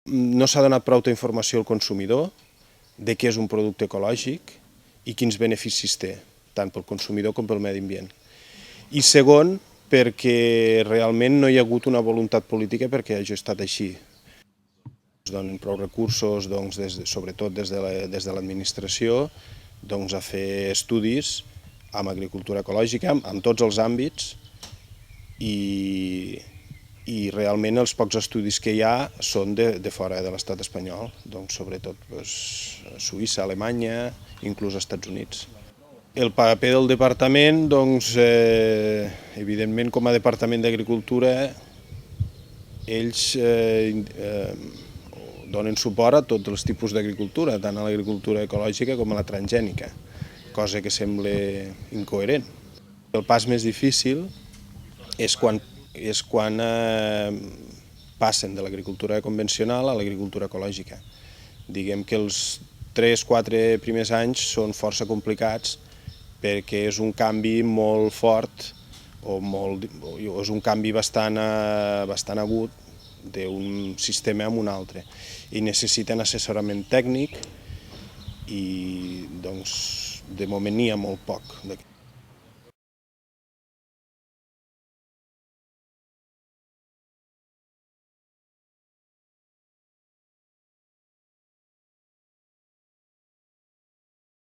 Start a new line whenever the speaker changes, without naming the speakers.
No s'ha donat prou informació al consumidor de què és un producte ecològic i quins beneficis té, tant pel consumidor com pel medi ambient. I segon, perquè realment no hi ha hagut una voluntat política perquè hagi estat així. Es donen prou recursos, doncs, sobretot des de l'administració, doncs, a fer estudis amb agricultura ecològica, en tots els àmbits, i realment els pocs estudis que hi ha són de fora de l'estat espanyol, doncs, sobretot Suïssa, Alemanya, inclús als Estats Units. El paper del departament, doncs, evidentment, com a Departament d'Agricultura, ells donen suport a tots els tipus d'agricultura, tant a l'agricultura ecològica com a la transgènica, cosa que sembla incoherent. El pas més difícil és quan passen de l'agricultura convencional a l'agricultura ecològica. Diguem que els 3-4 primers anys són força complicats perquè és un canvi molt fort o és un canvi bastant agut d'un sistema a un altre i necessiten assessorament tècnic i doncs de moment n'hi ha molt poc.